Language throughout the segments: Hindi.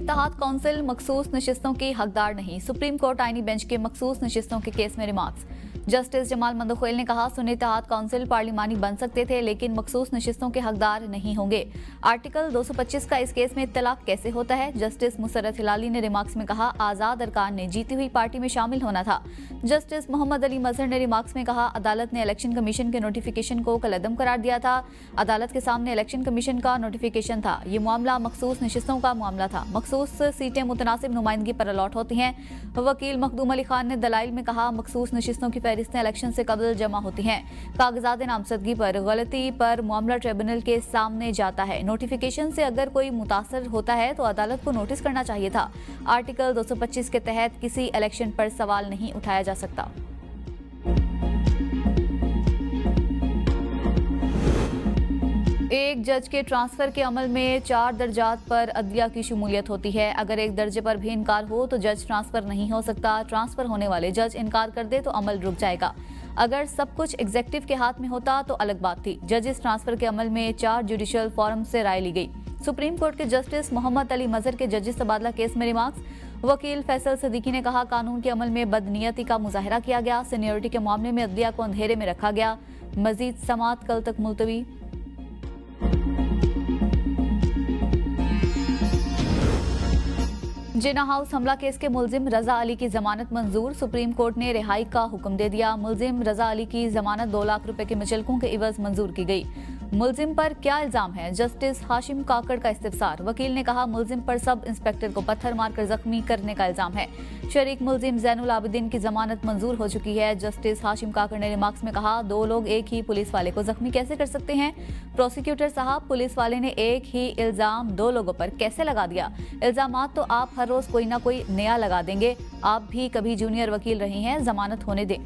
इत्तेहाद कौंसिल मखसूस नशिस्तों की हकदार नहीं, सुप्रीम कोर्ट आईनी बेंच के मखसूस नशिस्तों के केस में रिमार्क्स। जस्टिस जमाल मंदखोइल ने कहा, सुन्नी इत्तेहाद कौंसिल पार्लिमानी बन सकते थे लेकिन मखसूस नशिस्तों के हकदार नहीं होंगे। आर्टिकल 225 का इस केस में इत्तलाक कैसे होता है? जस्टिस मुसर्रत हिलाली ने रिमार्क्स में कहा, आजाद अरकान ने जीती हुई पार्टी में शामिल होना था। जस्टिस मोहम्मद अली मजहर ने रिमार्क्स में कहा, अदालत ने इलेक्शन कमीशन के नोटिफिकेशन को कलअदम करार दिया था। अदालत के सामने इलेक्शन कमीशन का नोटिफिकेशन था। ये मामला मखसूस नशिस्तों का मामला था। मखसूस सीटें मुतनासिब नुमाइंदगी पर अलॉट होती हैं। वकील मखदूम अली खान ने दलाइल में कहा, मखसूस नशिस्तों की फहरिस्तें इलेक्शन से कबल जमा होती हैं। कागजात नामजदगी पर गलती पर मामला ट्रिब्यूनल के सामने जाता है। नोटिफिकेशन से अगर कोई मुतासर होता है तो अदालत को नोटिस करना चाहिए था। आर्टिकल 225 के तहत किसी इलेक्शन पर सवाल नहीं उठाया जा सकता। एक जज के ट्रांसफर के अमल में 4 दर्जात पर अदलिया की शमूलियत होती है। अगर एक दर्जे पर भी इनकार हो तो जज ट्रांसफर नहीं हो सकता। ट्रांसफर होने वाले जज इनकार कर दे तो अमल रुक जाएगा। अगर सब कुछ एग्जीक्यूटिव के हाथ में होता तो अलग बात थी। जजेस ट्रांसफर के अमल में 4 जुडिशियल फोरम से राय ली गई। सुप्रीम कोर्ट के जस्टिस मोहम्मद अली मजहर के जजेस तबादला केस में रिमार्क्स। वकील फैसल सदीकी ने कहा, कानून के अमल में बदनीयती का मुजाहरा किया गया। सीनियरिटी के मामले में अदलिया को अंधेरे में रखा गया। मजीद समाअत कल तक मुलतवी। जिना हाउस हमला केस के मुलजिम रजा अली की जमानत मंजूर। सुप्रीम कोर्ट ने रिहाई का हुक्म दे दिया। मुलजिम रजा अली की जमानत 2 लाख रुपए के मुचलकों के इवज मंजूर की गई। मुलजिम पर क्या इल्जाम है? जस्टिस हाशिम काकड़ का इस्तिफसार। वकील ने कहा, मुलजिम पर सब इंस्पेक्टर को पत्थर मारकर जख्मी करने का इल्जाम है। शरीक मुलजिम जैनुल आबिदीन की जमानत मंजूर हो चुकी है। जस्टिस हाशिम काकड़ ने रिमार्क्स में कहा, 2 लोग एक ही पुलिस वाले को जख्मी कैसे कर सकते हैं? प्रोसिक्यूटर साहब, पुलिस वाले ने एक ही इल्जाम 2 लोगों पर कैसे लगा दिया? इल्जामात तो आप हर रोज कोई ना कोई नया लगा देंगे। आप भी कभी जूनियर वकील रही हैं, जमानत होने दें।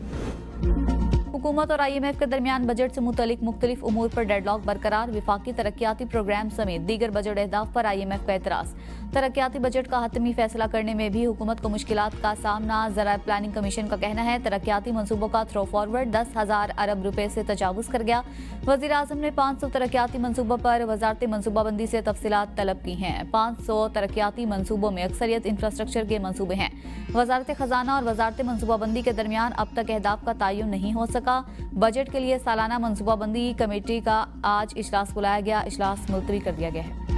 हुकूमत और IMF के दरमियान बजट से मुतल्लिक मुख्तलिफ उमूर पर डेडलॉक बरकरार। विफाकी तरक्याती प्रोग्राम समेत दीगर बजट अहदाफ पर IMF का एतराज। तरक्याती बजट का हतमी फैसला करने में भी हुकूमत को मुश्किलात का सामना। ज़राए प्लानिंग कमीशन का कहना है, तरक्याती मनसूबों का थ्रो फॉरवर्ड 10,000 अरब रुपए से तजावुज कर गया। वज़ीर आज़म ने 500 तरक्याती मनसूबों पर वजारत मनसूबाबंदी से तफसीलात तलब की हैं। 500 तरक्याती मनसूबों में अक्सरियत इंफ्रास्ट्रक्चर के मनसूबे हैं। वजारत खजाना और वजारत मनसूबाबंदी के दरमियान अब तक अहदाफ का तयन नहीं हो सका। बजट के लिए सालाना मनसूबाबंदी कमेटी का आज इजलास बुलाया गया। इजलास मुलतवी कर दिया गया है।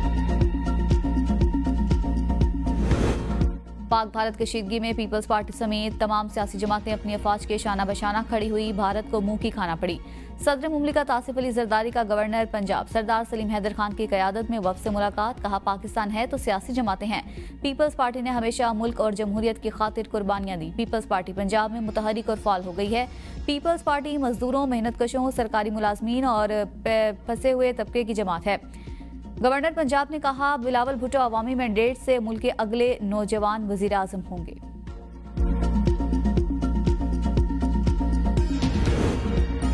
पाक भारत कशीदगी में पीपल्स पार्टी समेत तमाम सियासी जमातें अपनी अफवाज के शाना बशाना खड़ी हुई। भारत को मुंह की खाना पड़ी। सदर मुमलिकत आसिफ अली जरदारी का गवर्नर पंजाब सरदार सलीम हैदर खान की क़यादत में वफ़द से मुलाकात। कहा, पाकिस्तान है तो सियासी जमातें हैं। पीपल्स पार्टी ने हमेशा मुल्क और जमहूरियत की खातिर कुर्बानियां दी। पीपल्स पार्टी पंजाब में मुतहरिक और फाल हो गई है। पीपल्स पार्टी मजदूरों, मेहनत कशों, सरकारी मुलाजमीन और फंसे हुए तबके की जमात है। गवर्नर पंजाब ने कहा, बिलावल भुट्टो अवामी मैंडेट से मुल्क के अगले नौजवान वजीर आजम होंगे।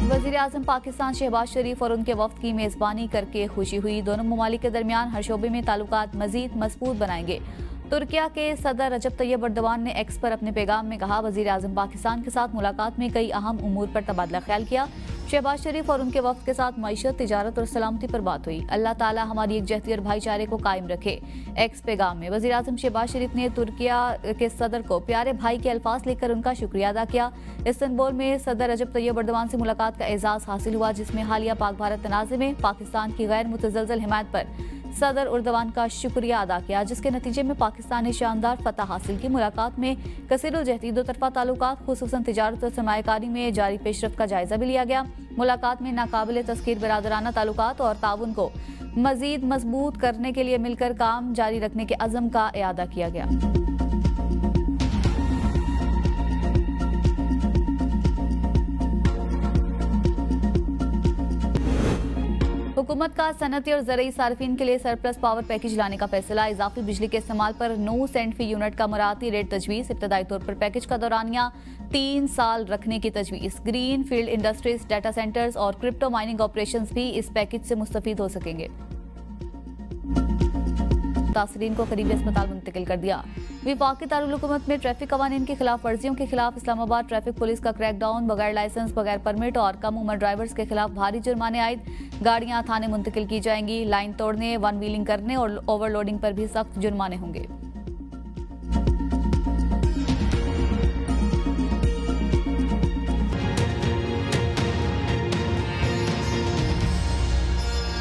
वजीर आजम पाकिस्तान शहबाज शरीफ और उनके वफ्द की मेजबानी करके खुशी हुई। दोनों ममालिक के दरमियान हर शोबे में ताल्लुकात मजीद मजबूत बनाएंगे। तुर्किया के सदर रजब तैयब अर्दवान ने एक्स पर अपने पैगाम में कहा, वजीर आजम पाकिस्तान के साथ मुलाकात में कई अहम उमूर पर तबादला ख्याल किया। शहबाज शरीफ और उनके वफ्द के साथ मईशत, तिजारत और सलामती पर बात हुई। अल्लाह ताला हमारी एकजहती और भाईचारे को कायम रखे। एक्स पैगाम में वजीर आजम शहबाज शरीफ ने तुर्किया के सदर को प्यारे भाई के अल्फाज लेकर उनका शुक्रिया अदा किया। इस्तांबुल में सदर रजब तैयब अर्दवान से मुलाकात का एजाज हासिल हुआ, जिसमें हालिया पाक भारत तनाज़े में पाकिस्तान की गैर मुतज़लज़ल हिमायत पर सदर अर्दवान का शुक्रिया अदा किया, जिसके नतीजे में पाकिस्तान ने शानदार फतह हासिल की। मुलाकात में कसीरुल जहती दो तरफा ताल्लुकात, खुसूसन तिजारत और सरमायाकारी में जारी पेशरफ्त का जायजा भी लिया गया। मुलाकात में नाकाबिल तस्खीर बरादराना ताल्लुकात और ताउन को मजीद मजबूत करने के लिए मिलकर काम जारी रखने के अज़म का इयादा किया गया। हुकूमत का सनती और ज़रई सार्फिन के लिए सरप्लस पावर पैकेज लाने का फैसला। इजाफी बिजली के इस्तेमाल पर 9 सेंट फी यूनिट का मुराती रेट तजवीज़। इब्तदाई तौर पर पैकेज का दौरानिया 3 साल रखने की तजवीज़। Green field industries, data centres और क्रिप्टो माइनिंग ऑपरेशंस भी इस पैकेज से मुस्तफीद हो सकेंगे। मुतासरीन को करीबी अस्पताल मुंतकिल कर दिया। विफाकी दारुल हुकूमत में ट्रैफिक कवानीन की खिलाफ वर्जियों के खिलाफ इस्लामाबाद ट्रैफिक पुलिस का क्रैकडाउन। बगैर लाइसेंस, बगैर परमिट और कम उम्र ड्राइवर्स के खिलाफ भारी जुर्माने आयद। गाड़ियां थाने मुंतकिल की जाएंगी। लाइन तोड़ने, वन व्हीलिंग करने और ओवरलोडिंग पर भी सख्त जुर्माने होंगे।